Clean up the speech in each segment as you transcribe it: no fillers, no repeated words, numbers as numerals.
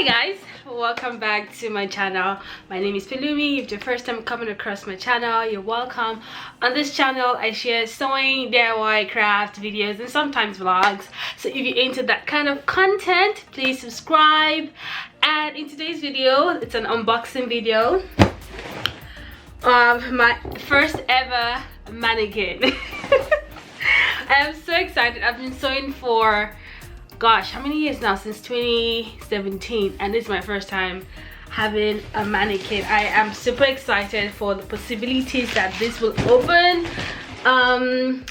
Hi guys, welcome back to my channel. My name is Pelumi. If it's your first time coming across my channel, you're welcome. On this channel I share sewing, DIY, craft videos and sometimes vlogs. So if you're into that kind of content, please subscribe. And in today's video, it's an unboxing video of my first ever mannequin. I am so excited. I've been sewing for gosh, how many years now? Since 2017, and this is my first time having a mannequin. I am super excited for the possibilities that this will open. I'm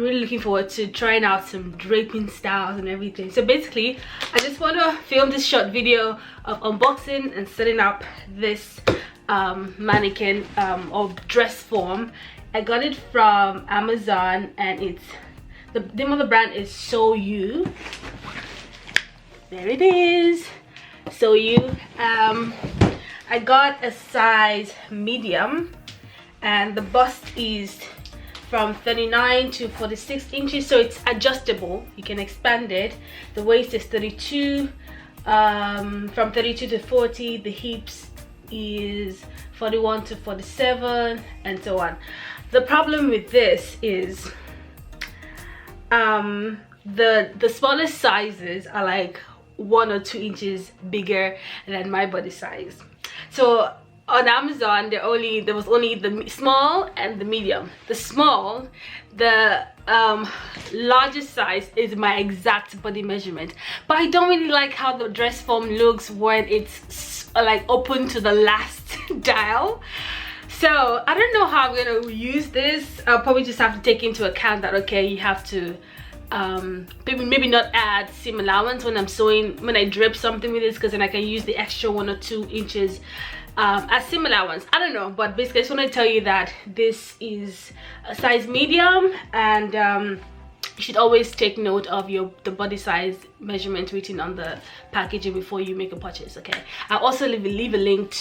really looking forward to trying out some draping styles and everything. So basically, I just want to film this short video of unboxing and setting up this mannequin or dress form. I got it from Amazon, and it's the name of the brand is TryOn. There it is, TryOn. I got a size medium, and the bust is from 39 to 46 inches, so it's adjustable. You can expand it. The waist is 32, from 32 to 40. The hips is 41 to 47, and so on. The problem with this is the smallest sizes are like 1 or 2 inches bigger than my body size. So on Amazon there was only the small and the medium. The small, the largest size is my exact body measurement, but I don't really like how the dress form looks when it's like open to the last dial. So I don't know how I'm gonna use this. I'll probably just have to take into account that, okay, you have to maybe not add seam allowance when I'm sewing, when I drape something with this, because then I can use the extra 1 or 2 inches as seam allowance. I don't know, but basically I just want to tell you that this is a size medium, and you should always take note of the body size measurement written on the packaging before you make a purchase. Okay, I'll also leave a link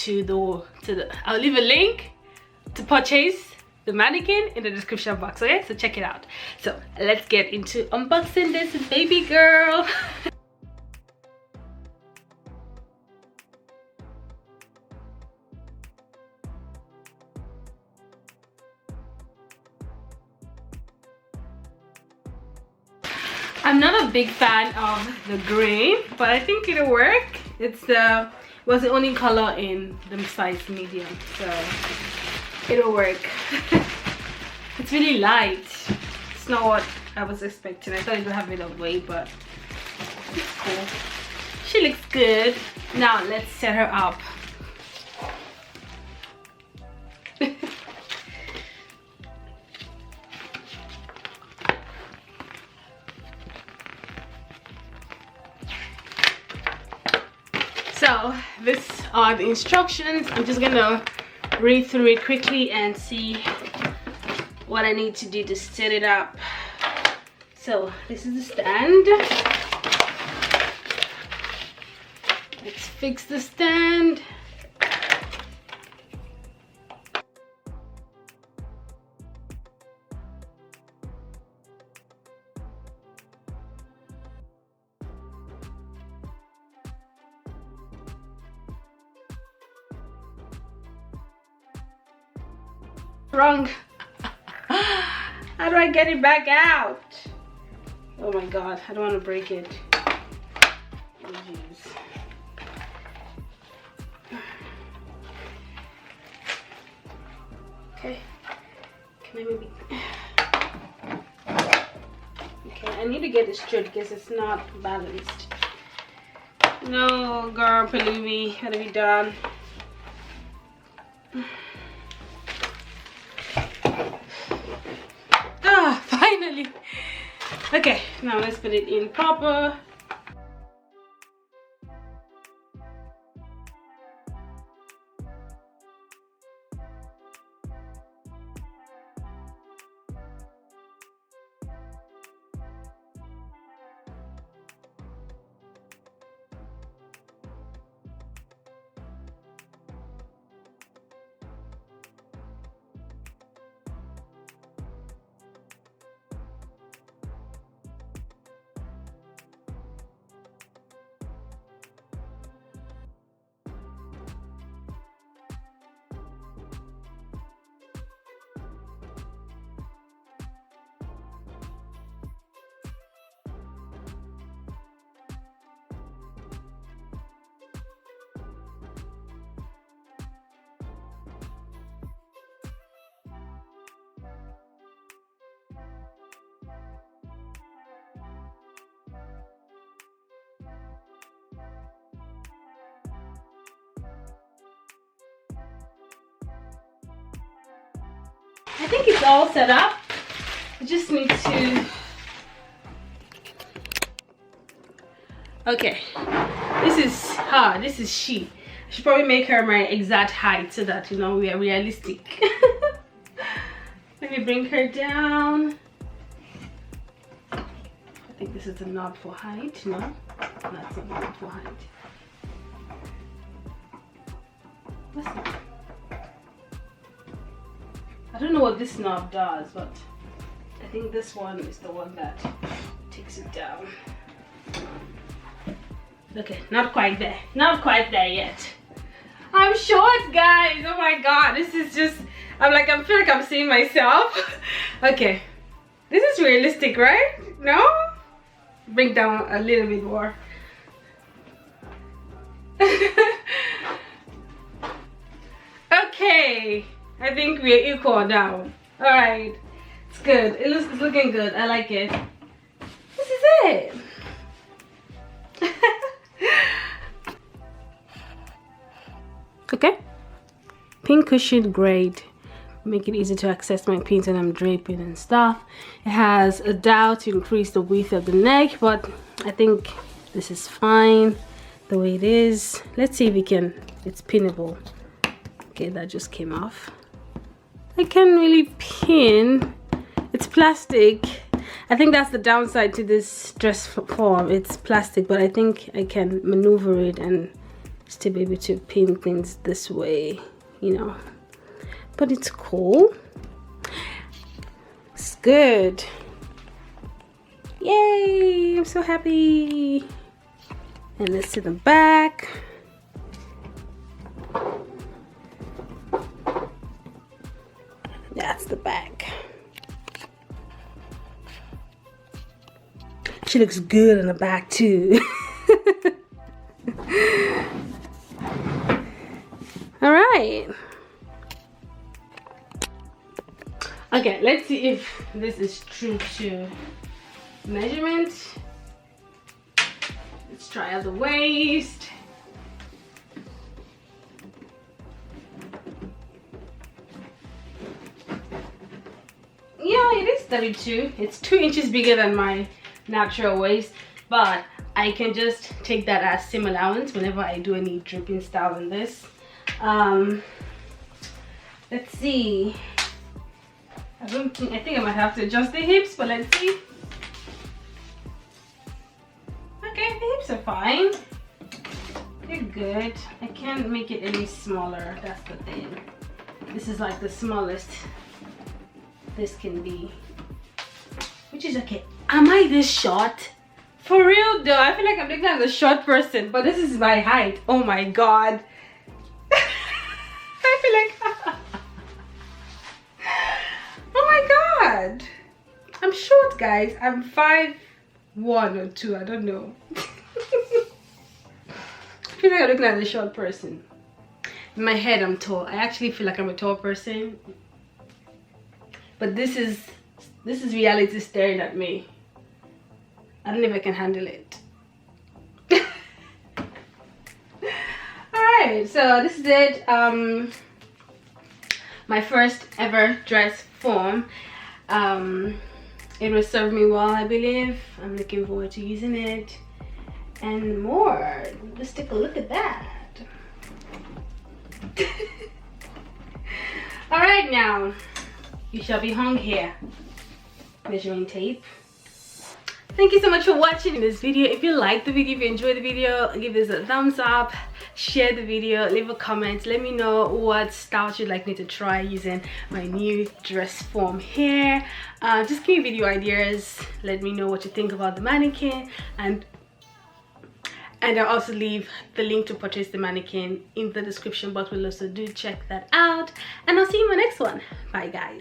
I'll leave a link to purchase the mannequin in the description box. Okay, so check it out. So let's get into unboxing this baby girl. I'm not a big fan of the green, but I think it'll work. It was the only color in the size medium, so it'll work. It's really light. It's not what I was expecting. I thought it would have a bit of weight, but it's cool. She looks good. Now let's set her up. So these are the instructions. I'm just gonna read through it quickly and see what I need to do to set it up. So this is the stand. Let's fix the stand. Wrong. How do I get it back out? Oh my god, I don't want to break it. Oh jeez. Okay, can I maybe... Okay, I need to get it straight because it's not balanced. No, girl, Pelumi, what have you done? Ah, finally. Okay, now let's put it in proper. I think it's all set up. I just need to... Okay, this is her, this is she. I should probably make her my exact height so that, you know, we are realistic. Let me bring her down. I think this is a knob for height. No, that's a knob for height. Listen. I don't know what this knob does, but I think this one is the one that takes it down. Okay, not quite there. Not quite there yet. I'm short, guys. Oh my god, this is just... I feel like I'm seeing myself. Okay, this is realistic, right? No? Bring down a little bit more. Okay, I think we're equal now. All right, it's good. It's looking good. I like it. This is it. Okay, pin cushion, great. Make it easy to access my pins when I'm draping and stuff. It has a dowel to increase the width of the neck, but I think this is fine the way it is. Let's see if we can... It's pinnable. Okay, that just came off. I can't really pin. It's plastic. I think that's the downside to this dress form. It's plastic, but I think I can maneuver it and still be able to pin things this way, you know. But it's cool. It's good. Yay! I'm so happy. And let's see the back. That's the back. She looks good in the back too. All right. Okay, let's see if this is true to measurement. Let's try out the waist. Yeah, it is 32. It's 2 inches bigger than my natural waist, but I can just take that as seam allowance whenever I do any dripping style in this. Let's see. I think I might have to adjust the hips, but let's see. Okay, the hips are fine. They're good. I can't make it any smaller, that's the thing. This is like the smallest this can be, which is okay. Am I this short? For real though, I feel like I'm looking at a short person, but this is my height. Oh my god. I feel like oh my god, I'm short, guys. I'm 5'1" or 2, I don't know. I feel like I'm looking at a short person. In my head I'm tall. I actually feel like I'm a tall person, but this is reality staring at me. I don't know if I can handle it. Alright, so this is it. My first ever dress form. It will serve me well, I believe. I'm looking forward to using it and more. Let's take a look at that. Alright, now you shall be hung here. Measuring tape. Thank you so much for watching this video. If you liked the video, if you enjoyed the video, give this a thumbs up, share the video, leave a comment, let me know what styles you'd like me to try using my new dress form here. Just give me video ideas, let me know what you think about the mannequin, and I'll also leave the link to purchase the mannequin in the description box below, so do check that out, and I'll see you in my next one. Bye guys.